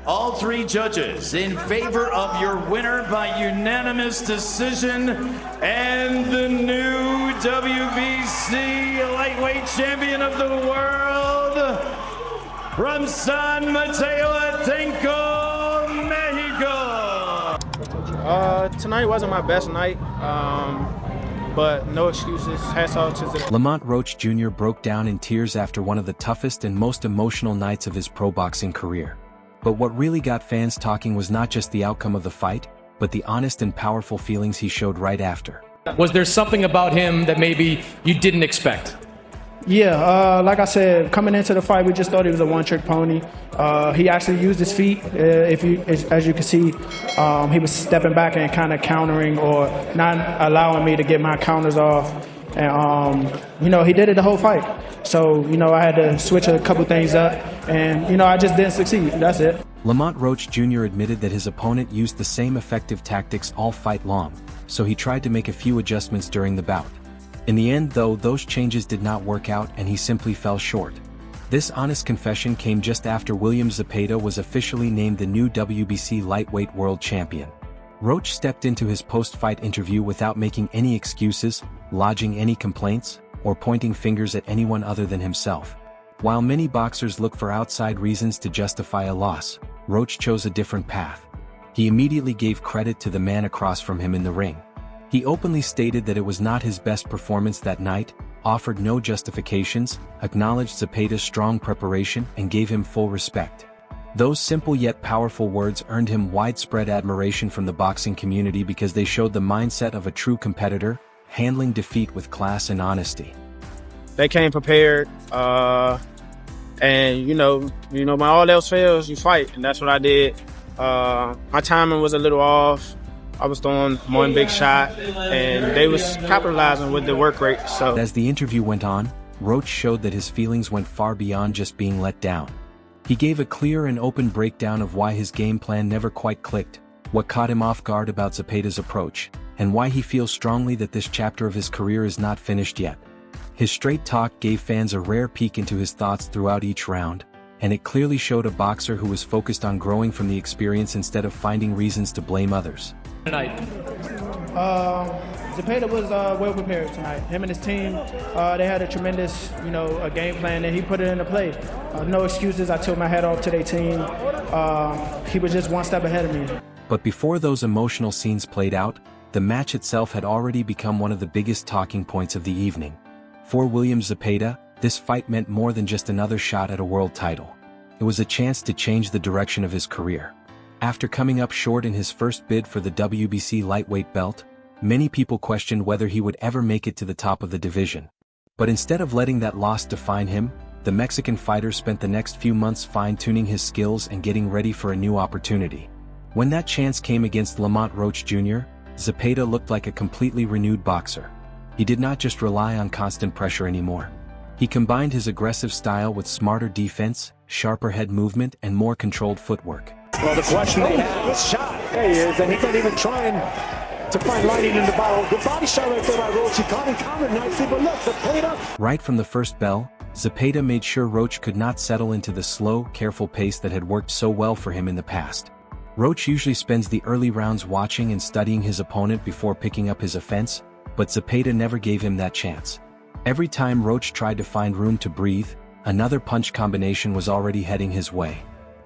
All three judges in favor of your winner by unanimous decision and the new WBC lightweight champion of the world from San Mateo Atenco, Mexico. Tonight wasn't my best night, but no excuses. Hats off to Zepeda. Lamont Roach Jr. broke down in tears after one of the toughest and most emotional nights of his pro boxing career. But what really got fans talking was not just the outcome of the fight, but the honest and powerful feelings he showed right after. Was there something about him that maybe you didn't expect? Yeah, like I said, coming into the fight, we just thought he was a one-trick pony. He actually used his feet. As you can see, he was stepping back and kind of countering or not allowing me to get my counters off. And, he did it the whole fight. So, I had to switch a couple things up, and, I just didn't succeed. That's it. Lamont Roach Jr. admitted that his opponent used the same effective tactics all fight long, so he tried to make a few adjustments during the bout. In the end, though, those changes did not work out and he simply fell short. This honest confession came just after William Zepeda was officially named the new WBC lightweight world champion. Roach stepped into his post-fight interview without making any excuses, lodging any complaints, or pointing fingers at anyone other than himself. While many boxers look for outside reasons to justify a loss, Roach chose a different path. He immediately gave credit to the man across from him in the ring. He openly stated that it was not his best performance that night, offered no justifications, acknowledged Zepeda's strong preparation, and gave him full respect. Those simple yet powerful words earned him widespread admiration from the boxing community because they showed the mindset of a true competitor, handling defeat with class and honesty. They came prepared, and when all else fails, you fight, and that's what I did. My timing was a little off. I was throwing one big shot, and they was capitalizing with the work rate. So as the interview went on, Roach showed that his feelings went far beyond just being let down. He gave a clear and open breakdown of why his game plan never quite clicked, what caught him off guard about Zepeda's approach, and why he feels strongly that this chapter of his career is not finished yet. His straight talk gave fans a rare peek into his thoughts throughout each round, and it clearly showed a boxer who was focused on growing from the experience instead of finding reasons to blame others. Tonight. Zepeda was well prepared tonight. Him and his team, they had a tremendous, a game plan, and he put it into play. No excuses. I took my hat off to their team. He was just one step ahead of me. But before those emotional scenes played out, the match itself had already become one of the biggest talking points of the evening. For William Zepeda, this fight meant more than just another shot at a world title. It was a chance to change the direction of his career. After coming up short in his first bid for the WBC lightweight belt, many people questioned whether he would ever make it to the top of the division. But instead of letting that loss define him, the Mexican fighter spent the next few months fine-tuning his skills and getting ready for a new opportunity. When that chance came against Lamont Roach Jr., Zepeda looked like a completely renewed boxer. He did not just rely on constant pressure anymore. He combined his aggressive style with smarter defense, sharper head movement, and more controlled footwork. Well, the question they have is shot. There he is, and he's not even trying to find lighting in the battle. Good body shot right there by Roach. He caught him countered nicely, but look, Zepeda. Right from the first bell, Zepeda made sure Roach could not settle into the slow, careful pace that had worked so well for him in the past. Roach usually spends the early rounds watching and studying his opponent before picking up his offense, but Zepeda never gave him that chance. Every time Roach tried to find room to breathe, another punch combination was already heading his way.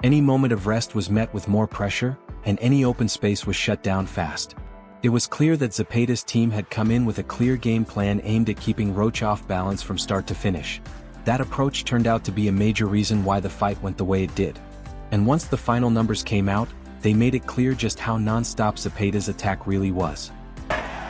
Any moment of rest was met with more pressure, and any open space was shut down fast. It was clear that Zepeda's team had come in with a clear game plan aimed at keeping Roach off balance from start to finish. That approach turned out to be a major reason why the fight went the way it did. And once the final numbers came out, they made it clear just how non-stop Zepeda's attack really was.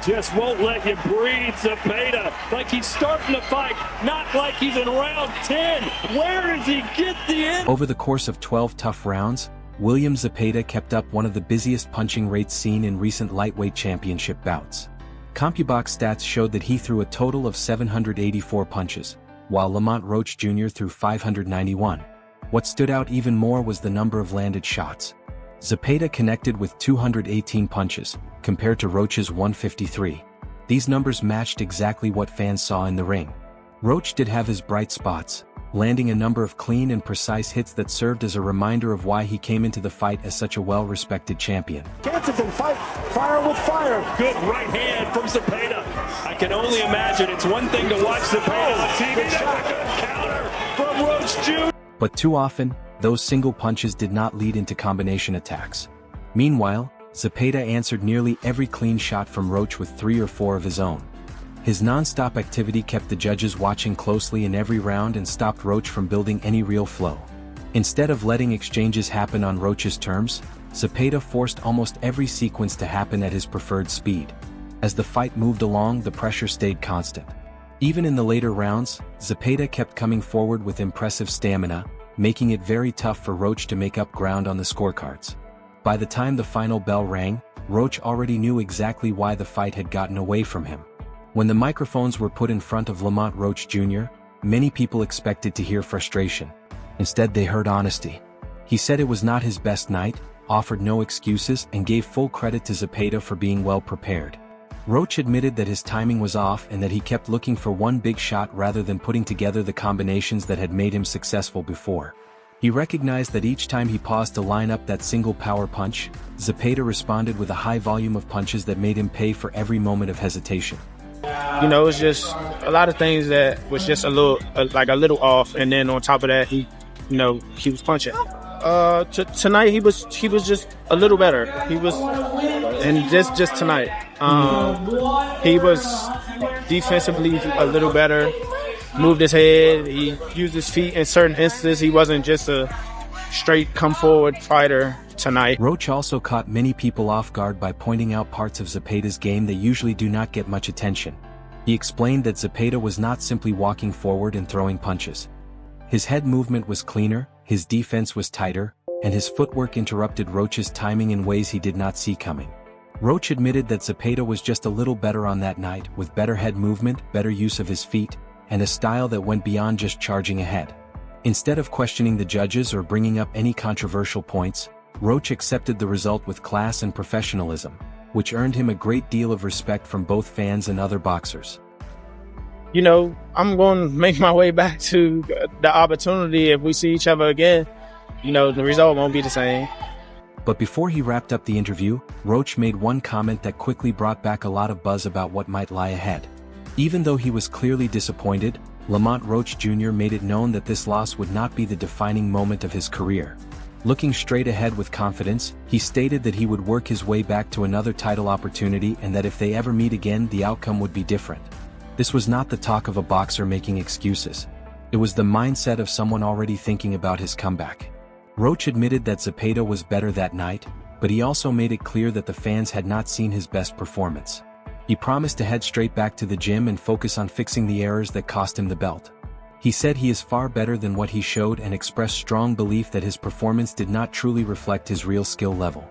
Just won't let you breathe, Zepeda, like he's starting to fight, not like he's in round 10. Where does he get the end? Over the course of 12 tough rounds, William Zepeda kept up one of the busiest punching rates seen in recent lightweight championship bouts. Compubox stats showed that he threw a total of 784 punches, while Lamont Roach Jr. threw 591. What stood out even more was the number of landed shots. Zepeda connected with 218 punches, compared to Roach's 153. These numbers matched exactly what fans saw in the ring. Roach did have his bright spots, landing a number of clean and precise hits that served as a reminder of why he came into the fight as such a well-respected champion. Chances and fight, fire with fire. Good right hand from Zepeda. I can only imagine it's one thing to watch Zepeda on TV. That's a good counter from Roach Jr. But too often, those single punches did not lead into combination attacks. Meanwhile, Zepeda answered nearly every clean shot from Roach with 3 or 4 of his own. His non-stop activity kept the judges watching closely in every round and stopped Roach from building any real flow. Instead of letting exchanges happen on Roach's terms, Zepeda forced almost every sequence to happen at his preferred speed. As the fight moved along, the pressure stayed constant. Even in the later rounds, Zepeda kept coming forward with impressive stamina, making it very tough for Roach to make up ground on the scorecards. By the time the final bell rang, Roach already knew exactly why the fight had gotten away from him. When the microphones were put in front of Lamont Roach Jr., many people expected to hear frustration. Instead, they heard honesty. He said it was not his best night, offered no excuses, and gave full credit to Zepeda for being well prepared. Roach admitted that his timing was off and that he kept looking for one big shot rather than putting together the combinations that had made him successful before. He recognized that each time he paused to line up that single power punch, Zepeda responded with a high volume of punches that made him pay for every moment of hesitation. You know, it's just a lot of things that was just a little off, and then on top of that, he was punching. Tonight he was just a little better. He was, and just tonight, he was defensively a little better. Moved his head. He used his feet in certain instances. He wasn't just a straight come forward fighter tonight. Roach also caught many people off guard by pointing out parts of Zepeda's game that usually do not get much attention. He explained that Zepeda was not simply walking forward and throwing punches. His head movement was cleaner, his defense was tighter, and his footwork interrupted Roach's timing in ways he did not see coming. Roach admitted that Zepeda was just a little better on that night, with better head movement, better use of his feet, and a style that went beyond just charging ahead. Instead of questioning the judges or bringing up any controversial points, Roach accepted the result with class and professionalism, which earned him a great deal of respect from both fans and other boxers. You know, I'm going to make my way back to the opportunity. If we see each other again, you know, the result won't be the same. But before he wrapped up the interview, Roach made one comment that quickly brought back a lot of buzz about what might lie ahead. Even though he was clearly disappointed, Lamont Roach Jr. made it known that this loss would not be the defining moment of his career. Looking straight ahead with confidence, he stated that he would work his way back to another title opportunity and that if they ever meet again, the outcome would be different. This was not the talk of a boxer making excuses. It was the mindset of someone already thinking about his comeback. Roach admitted that Zepeda was better that night, but he also made it clear that the fans had not seen his best performance. He promised to head straight back to the gym and focus on fixing the errors that cost him the belt. He said he is far better than what he showed and expressed strong belief that his performance did not truly reflect his real skill level.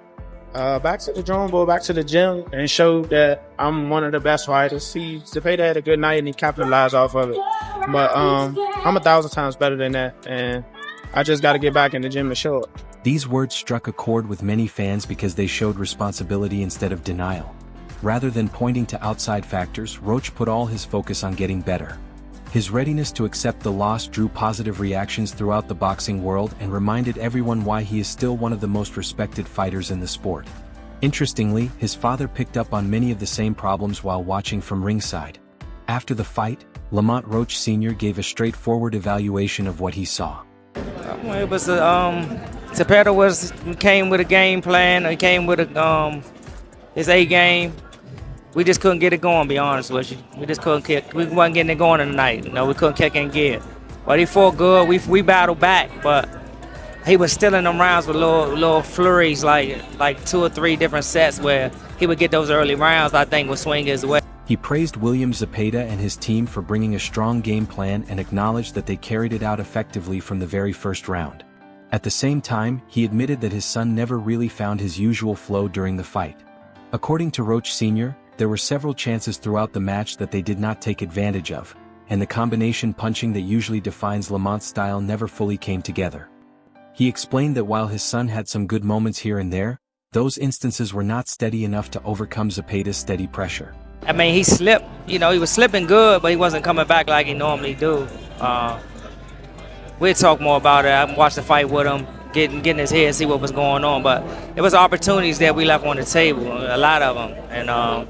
Back to the drawing board, back to the gym, and showed that I'm one of the best fighters. Zepeda had a good night and he capitalized off of it. But I'm 1,000 times better than that, and I just got to get back in the gym to show it. These words struck a chord with many fans because they showed responsibility instead of denial. Rather than pointing to outside factors, Roach put all his focus on getting better. His readiness to accept the loss drew positive reactions throughout the boxing world and reminded everyone why he is still one of the most respected fighters in the sport. Interestingly, his father picked up on many of the same problems while watching from ringside. After the fight, Lamont Roach Sr. gave a straightforward evaluation of what he saw. Well, it was Zepeda came with a game plan. He came with his A game. We just couldn't get it going, be honest with you. We just couldn't kick. We wasn't getting it going tonight. You know, we couldn't kick and get. But he fought good. We battled back, but he was still in them rounds with little flurries, like 2 or 3 different sets where he would get those early rounds, I think, would swing his way. He praised William Zepeda and his team for bringing a strong game plan and acknowledged that they carried it out effectively from the very first round. At the same time, he admitted that his son never really found his usual flow during the fight. According to Roach Sr., there were several chances throughout the match that they did not take advantage of, and the combination punching that usually defines Lamont's style never fully came together. He explained that while his son had some good moments here and there, those instances were not steady enough to overcome Zepeda's steady pressure. I mean, he slipped. You know, he was slipping good, but he wasn't coming back like he normally do. we'd talk more about it. I watched the fight with him, getting his head, see what was going on. But it was opportunities that we left on the table, a lot of them, and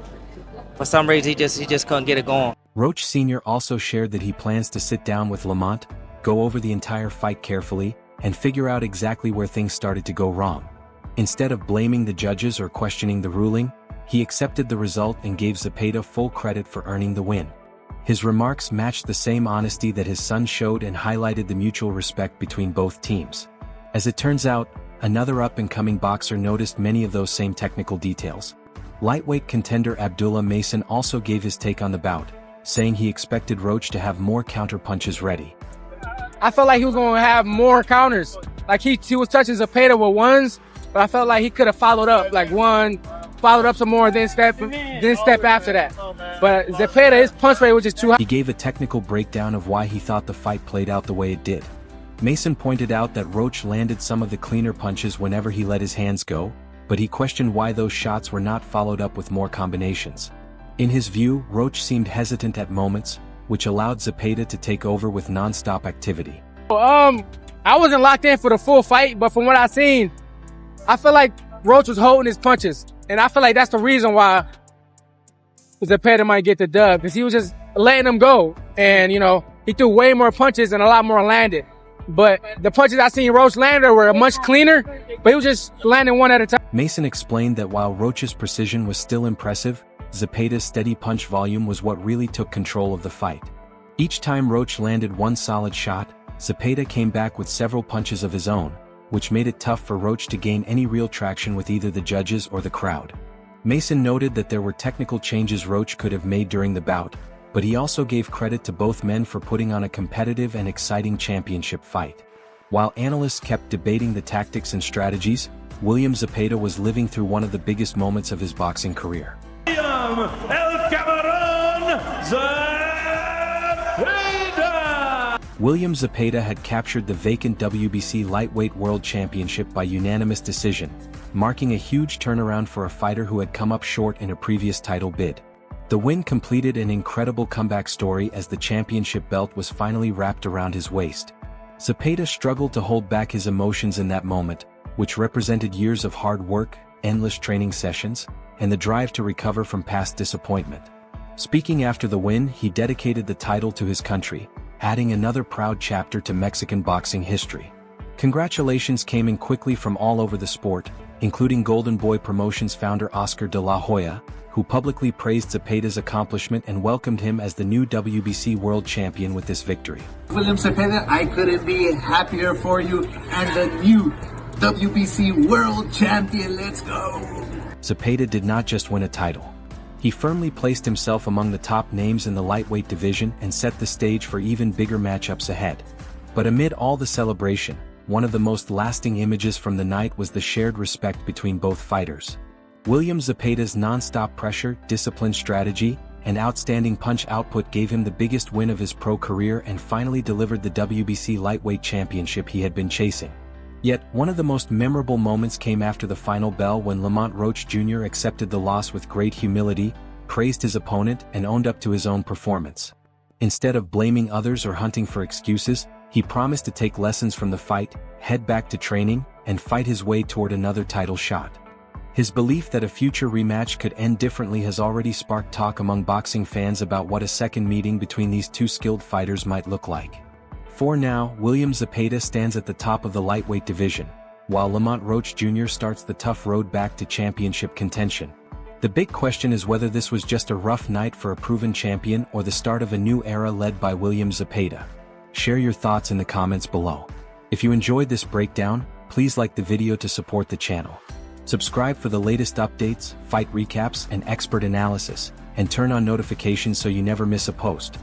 for some reason he just couldn't get it going. Roach Sr. also shared that he plans to sit down with Lamont, go over the entire fight carefully, and figure out exactly where things started to go wrong. Instead of blaming the judges or questioning the ruling, he accepted the result and gave Zepeda full credit for earning the win. His remarks matched the same honesty that his son showed and highlighted the mutual respect between both teams. As it turns out, another up-and-coming boxer noticed many of those same technical details. Lightweight contender Abdullah Mason also gave his take on the bout, saying he expected Roach to have more counter-punches ready. I felt like he was going to have more counters. Like he was touching Zepeda with ones, but I felt like he could have followed up, like one, followed up some more, then step after that. But Zepeda, his punch rate was just too high. He gave a technical breakdown of why he thought the fight played out the way it did. Mason pointed out that Roach landed some of the cleaner punches whenever he let his hands go, but he questioned why those shots were not followed up with more combinations. In his view, Roach seemed hesitant at moments, which allowed Zepeda to take over with non-stop activity. I wasn't locked in for the full fight, but from what I seen, I feel like Roach was holding his punches. And I feel like that's the reason why Zepeda might get the dub, because he was just letting them go. And, you know, he threw way more punches and a lot more landed. But the punches I seen Roach land were much cleaner, but he was just landing one at a time. Mason explained that while Roach's precision was still impressive, Zepeda's steady punch volume was what really took control of the fight. Each time Roach landed one solid shot, Zepeda came back with several punches of his own, which made it tough for Roach to gain any real traction with either the judges or the crowd. Mason noted that there were technical changes Roach could have made during the bout, but he also gave credit to both men for putting on a competitive and exciting championship fight. While analysts kept debating the tactics and strategies, William Zepeda was living through one of the biggest moments of his boxing career. William Zepeda had captured the vacant WBC Lightweight World Championship by unanimous decision, marking a huge turnaround for a fighter who had come up short in a previous title bid. The win completed an incredible comeback story as the championship belt was finally wrapped around his waist. Zepeda struggled to hold back his emotions in that moment, which represented years of hard work, endless training sessions, and the drive to recover from past disappointment. Speaking after the win, he dedicated the title to his country, adding another proud chapter to Mexican boxing history. Congratulations came in quickly from all over the sport, including Golden Boy Promotions founder Oscar de la Hoya, who publicly praised Zepeda's accomplishment and welcomed him as the new WBC World Champion with this victory. William Zepeda, I couldn't be happier for you, and the new WBC World Champion, let's go! Zepeda did not just win a title. He firmly placed himself among the top names in the lightweight division and set the stage for even bigger matchups ahead. But amid all the celebration, one of the most lasting images from the night was the shared respect between both fighters. William Zepeda's non-stop pressure, disciplined strategy, and outstanding punch output gave him the biggest win of his pro career and finally delivered the WBC Lightweight Championship he had been chasing. Yet, one of the most memorable moments came after the final bell when Lamont Roach Jr. accepted the loss with great humility, praised his opponent, and owned up to his own performance. Instead of blaming others or hunting for excuses, he promised to take lessons from the fight, head back to training, and fight his way toward another title shot. His belief that a future rematch could end differently has already sparked talk among boxing fans about what a second meeting between these two skilled fighters might look like. For now, William Zepeda stands at the top of the lightweight division, while Lamont Roach Jr. starts the tough road back to championship contention. The big question is whether this was just a rough night for a proven champion or the start of a new era led by William Zepeda. Share your thoughts in the comments below. If you enjoyed this breakdown, please like the video to support the channel. Subscribe for the latest updates, fight recaps, and expert analysis, and turn on notifications so you never miss a post.